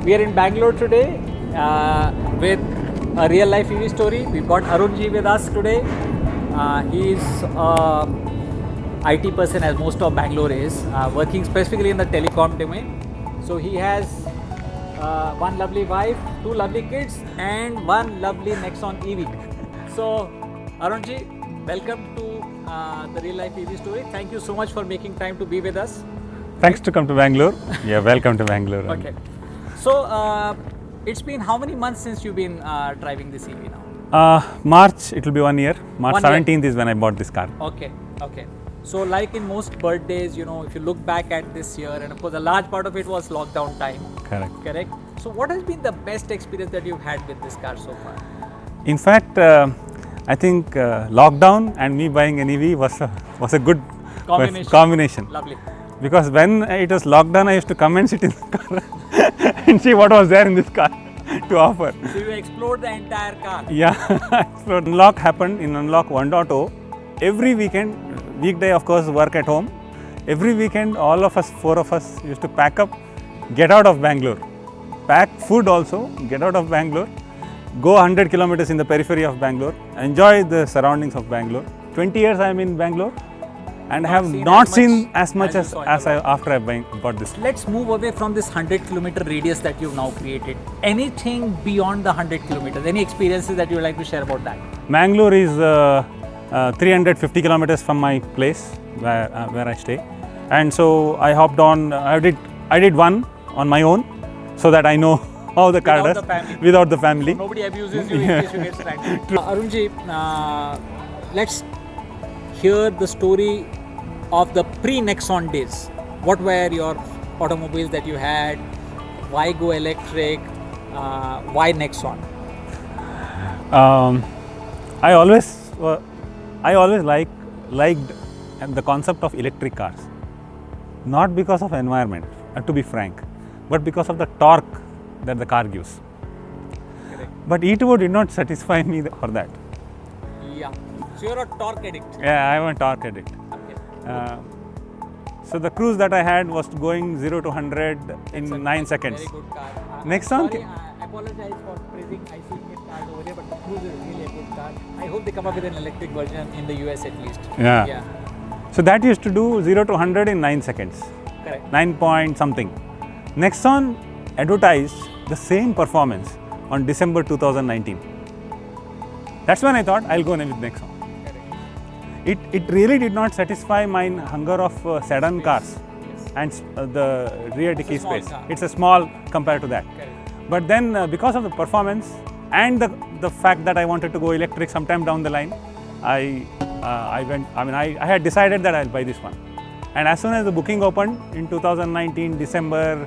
We are in Bangalore today with a real life EV story. We've got Arun Ji with us today. He is IT person, as most of Bangalore is, working specifically in the telecom domain. So he has one lovely wife, two lovely kids, and one lovely Nexon EV. So Arun Ji, welcome to the real life EV story. Thank you so much for making time to be with us. Thanks to come to Bangalore. Yeah, welcome to Bangalore. Okay. So it's been how many months since you've been driving this EV now? March, it will be 1 year. March 1 year. 17th is when I bought this car. Okay. So like in most birthdays, you know, if you look back at this year, and of course a large part of it was lockdown time. Correct. So what has been the best experience that you've had with this car so far? In fact, I think lockdown and me buying an EV was a good combination. Lovely. Because when it was lockdown, I used to come and sit in the car and see what was there in this car to offer. So you explored the entire car. Yeah, so unlock happened in Unlock 1.0. Every weekend, weekday of course, work at home. Every weekend, all of us, 4 of us, used to pack up, get out of Bangalore. Pack food also, get out of Bangalore, go 100 kilometers in the periphery of Bangalore, enjoy the surroundings of Bangalore. 20 years I am in Bangalore and have not seen as much as after I bought this. Let's move away from this 100-kilometer radius that you've now created. Anything beyond the 100 kilometers? Any experiences that you would like to share about that? Bangalore is 350 kilometers from my place where I stay, and so I hopped on. I did one on my own, so that I know how the car does without the family. So nobody abuses you in case you get stranded. Arun Ji, let's hear the story of the pre-Nexon days. What were your automobiles that you had? Why go electric? Why Nexon? I always liked the concept of electric cars, not because of environment, to be frank, but because of the torque that the car gives. Correct. But E2O did not satisfy me for that. Yeah. So you're a torque addict. Yeah, I am a torque addict. Okay. So the cruise that I had was going 0 to 100 in 9 seconds. Very good car. Nexon. Sorry, I apologize for praising ICE cars over here, but the Cruise is really a good car. I hope they come up with an electric version in the US at least. Yeah. So that used to do 0 to 100 in 9 seconds. Correct. 9 point something. Nexon advertised the same performance on December 2019. That's when I thought I'll go with Nexon. Correct. It really did not satisfy my hunger of sedan cars and the rear dicky space. Car. It's a small compared to that. Correct. But then because of the performance and the fact that I wanted to go electric sometime down the line, I had decided that I'll buy this one. And as soon as the booking opened in 2019, December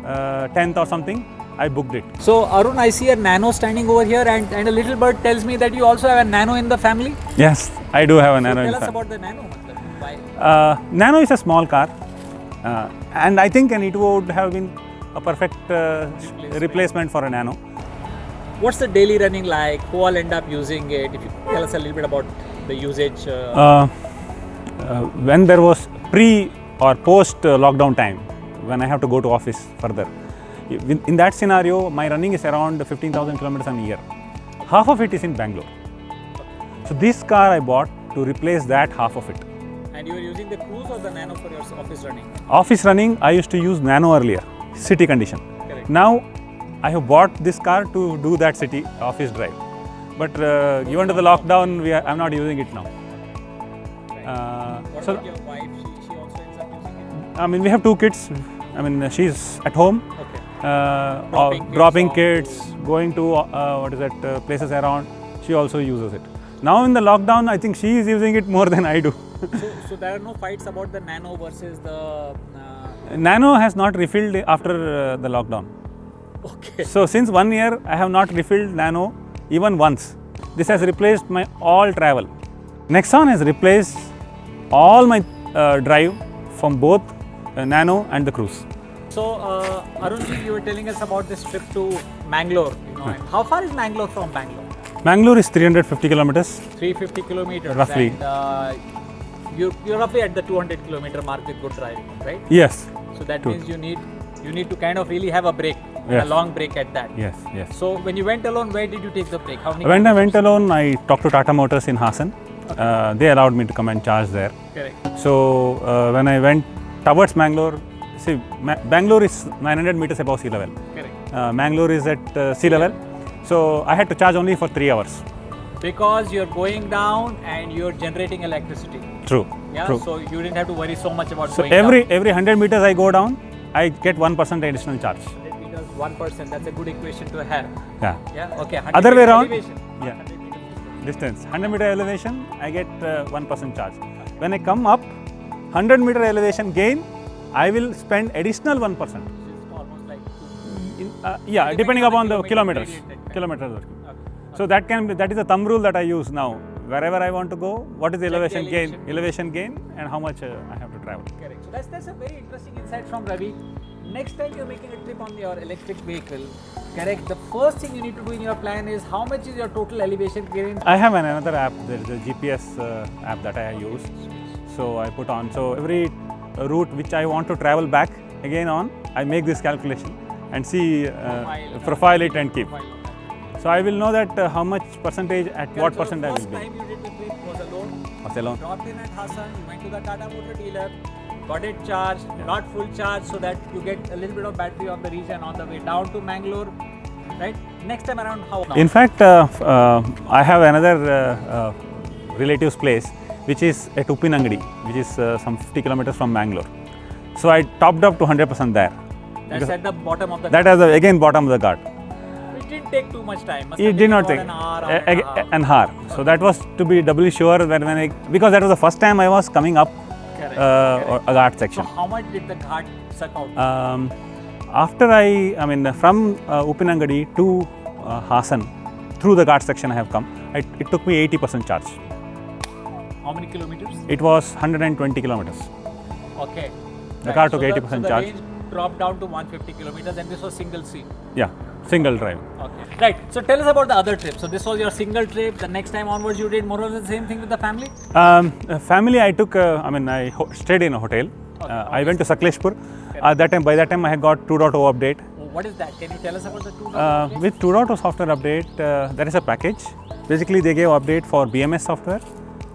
10th or something, I booked it. So Arun, I see a Nano standing over here, and a little bird tells me that you also have a Nano in the family. Yes, I do have a Nano. Tell us about the Nano. Why? Nano is a small car, and I think an E2O would have been a perfect replacement for a Nano. What's the daily running like? Who all end up using it? If you tell us a little bit about the usage. When there was pre or post lockdown time, when I have to go to office further, in that scenario, my running is around 15,000 kilometers a year. Half of it is in Bangalore. So this car I bought to replace that half of it. And you were using the Cruise or the Nano for your office running? Office running, I used to use Nano earlier, city condition. Correct. Now, I have bought this car to do that city office drive. But given to the lockdown, I'm not using it now. What So about your wife? She also ends up using it? I mean, we have 2 kids. I mean, she's at home, Okay. dropping kids kids, going to places around. She also uses it. Now in the lockdown, I think she is using it more than I do. So there are no fights about the Nano versus the. Nano has not refilled after the lockdown. Okay. So since 1 year, I have not refilled Nano even once. This has replaced my all travel. Nexon has replaced all my drive from both Nano and the Cruise. So Arun, you were telling us about this trip to Mangalore. You know, and how far is Mangalore from Bangalore? Mangalore is 350 kilometers. 350 kilometers. Roughly. And, you're roughly at the 200 kilometer mark with good driving, right? Yes. So that means you need you need to kind of really have a break, and Yes. a long break at that. Yes, yes. So when you went alone, where did you take the break? How many When I kilometers? went alone, I talked to Tata Motors in Hassan. They allowed me to come and charge there. Correct. So when I went towards Bangalore, see, Bangalore is 900 meters above sea level. Correct. Mangalore is at sea level. So I had to charge only for 3 hours. Because you're going down and you're generating electricity. True. Yeah. True. So you didn't have to worry so much about So going every down. 100 meters I go down, I get 1% additional charge. 100 meters, 1%. That's a good equation to have. Yeah. Yeah. Okay. 100 Other way meters around? elevation, Yeah. 100 meters distance. Distance 100 meter elevation, I get 1% charge. When I come up, 100 meter elevation gain, I will spend additional 1%. Which is almost like Yeah, depending upon the kilometers. gradient. Kilometers. Okay. That is a thumb rule that I use now. Wherever I want to go, what is the elevation gain? elevation. Elevation gain, and how much I have to travel. Correct. So that's a very interesting insight from Ravi. Next time you're making a trip on your electric vehicle, correct, the first thing you need to do in your plan is how much is your total elevation gain. I have another app. There is a GPS app that I use. So I put on. So every route which I want to travel back again on, I make this calculation and see profile it and keep. So I will know that how much percentage at what So percent I will first be. time you did the trip was alone. Was alone. Dropped in at Hassan, you went to the Tata Motor dealer, got it charged, got full charge so that you get a little bit of battery on the region on the way down to Mangalore. Right? Next time around, how? In fact, I have another relative's place which is at Uppinangadi, which is some 50 kilometers from Bangalore. So I topped up to 100% there. That's at the bottom of the That is again bottom of the guard. It didn't take too much time. Must It have did taken not about take an hour and a half. an hour. So that was to be doubly sure when I, because that was the first time I was coming up Correct. a guard So section. how much did the ghat suck out? After from Uppinangadi to Hassan, through the guard section I have come, it took me 80% charge. How many kilometers? It was 120 kilometers. Okay. The car took so 80% so the charge. range dropped down to 150 kilometers and this was single seat. Yeah, single drive. Okay. Right. So tell us about the other trip. So this was your single trip. The next time onwards you did more or less the same thing with the family? Family, I took, stayed in a hotel. I went to Sakleshpur. By that time I had got 2.0 update. Oh, what is that? Can you tell us about the two? With 2.0 software update, there is a package. Basically, they gave update for BMS software.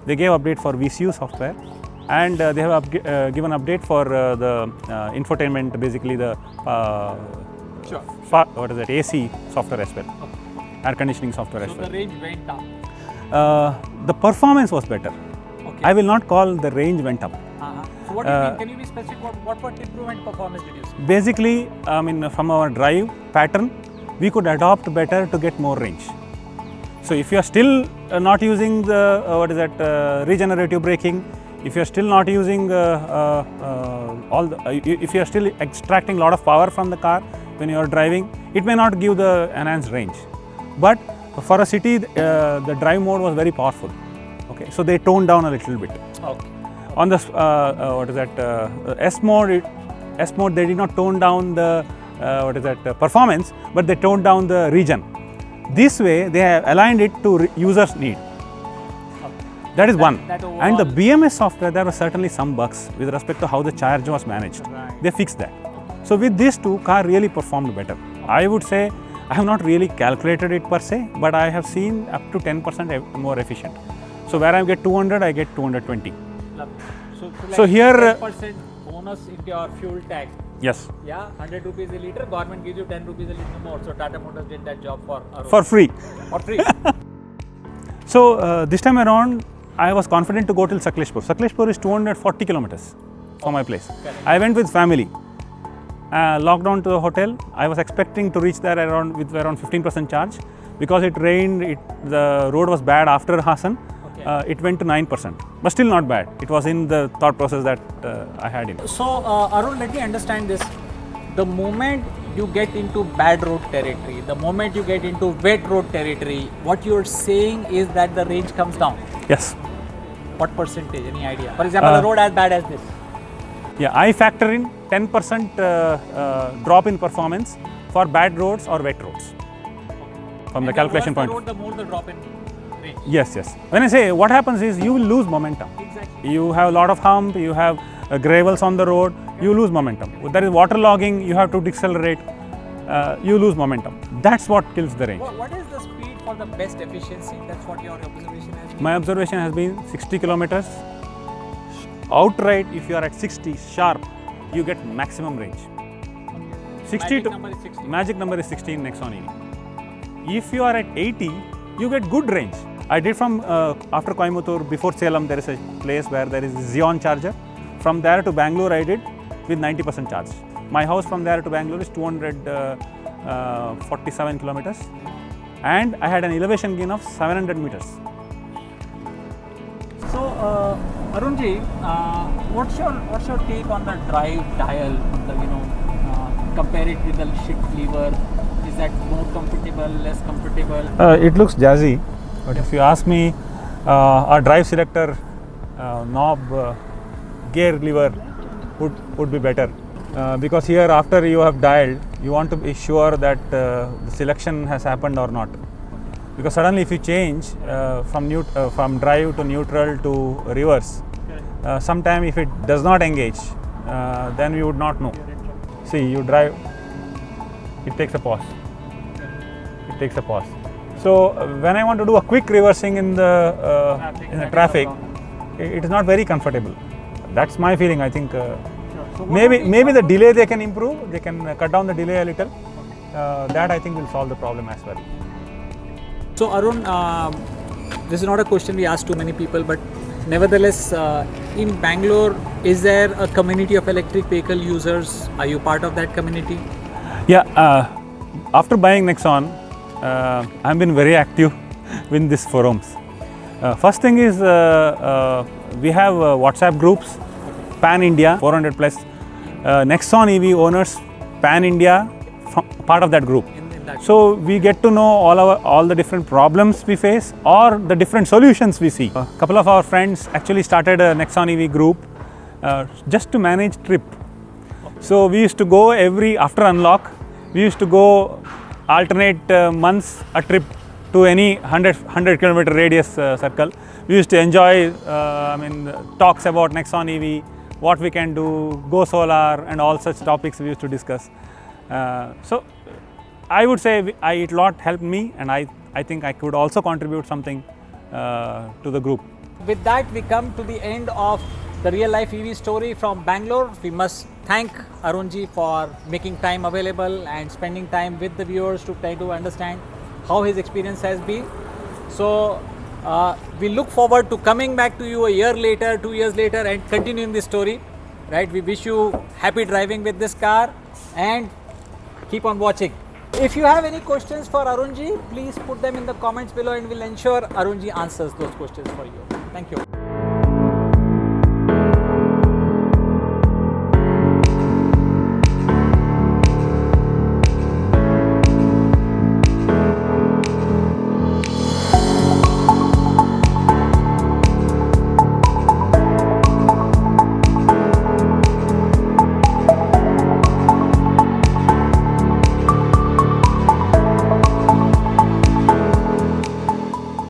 They gave update for VCU software. And they have given update for the infotainment, basically the Sure. what is that, AC software as well, air conditioning software as So well. the range went up. The performance was better. Okay. I will not call the range went up. So what do you mean? Can you be specific? What improvement performance did you see? Basically, from our drive pattern, we could adopt better to get more range. So if you are still not using the regenerative braking, if you are still not using if you are still extracting a lot of power from the car when you are driving, it may not give the enhanced range. But for a city, the drive mode was very powerful. Okay, so they toned down a little bit. Okay. On the S mode, they did not tone down the performance, but they toned down the region. This way, they have aligned it to users' need. That is one. And the BMS software, there were certainly some bugs with respect to how the charge was managed. Right. They fixed that. So with these two, car really performed better. I would say I have not really calculated it per se, but I have seen up to 10% more efficient. So where I get 200, I get 220. Lovely. So here, 10% bonus into your fuel tank. Yes, Yeah, 100 rupees a liter. Government gives you 10 rupees a liter more. So Tata Motors did that job for Arun. for free. For free. So this time around, I was confident to go till Sakleshpur. Sakleshpur is 240 kilometers from my place. Correct. I went with family. Locked down to the hotel. I was expecting to reach there with around 15% charge. Because it rained, the road was bad after Hassan. Okay. It went to 9%, but still not bad. It was in the thought process that I had in. So Arun, let me understand this. The moment you get into bad road territory, the moment you get into wet road territory, what you're saying is that the range comes down. Yes. What percentage? Any idea? For example, a road as bad as this. Yeah, I factor in 10% drop in performance for bad roads or wet roads. From the calculation point. The worse the road, the more the drop in range. Yes, yes. When I say what happens is you will lose momentum. Exactly. You have a lot of hump, you have gravels on the road, you lose momentum. If there is waterlogging, you have to decelerate, you lose momentum. That's what kills the range. What is the speed for the best efficiency? That's what your observation has been. My observation has been 60 kilometers. Outright, if you are at 60 sharp, you get maximum range. 60 Magic number is 60. Magic number is 60 in Nexon EV. If you are at 80, you get good range. I did from after Coimbatore, before Salem, there is a place where there is a Xeon charger. From there to Bangalore, I did with 90% charge. My house from there to Bangalore is 247 kilometers, and I had an elevation gain of 700 meters. So, Arunji, what's your take on the drive dial? Compare it with the shift lever. Is that more comfortable, less comfortable? It looks jazzy, but if you ask me, a drive selector knob gear lever would be better, because here after you have dialed, you want to be sure that the selection has happened or not. Because suddenly if you change from drive to neutral to reverse, sometime if it does not engage, then we would not know. See, you drive, it takes a pause. It takes a pause. So when I want to do a quick reversing in the traffic, it is not very comfortable. That's my feeling. I think maybe the delay they can improve. They can cut down the delay a little. That I think will solve the problem as well. So Arun, this is not a question we ask too many people, but nevertheless, in Bangalore, is there a community of electric vehicle users? Are you part of that community? Yeah, after buying Nexon, I've been very active in these forums. First thing is we have WhatsApp groups, Pan India, 400 plus. Nexon EV owners, Pan India, part of that group. So we get to know all the different problems we face or the different solutions we see. A couple of our friends actually started a Nexon EV group just to manage trip. So we used to go after unlock, we used to go alternate months a trip to any 100 kilometer radius circle. We used to enjoy talks about Nexon EV, what we can do, go solar and all such topics we used to discuss. So I would say it lot helped me, and I think I could also contribute something to the group. With that, we come to the end of the real life EV story from Bangalore. We must thank Arunji for making time available and spending time with the viewers to try to understand how his experience has been. So we look forward to coming back to you a year later, 2 years later, and continuing this story. Right? We wish you happy driving with this car and keep on watching. If you have any questions for Arunji, please put them in the comments below and we'll ensure Arunji answers those questions for you. Thank you.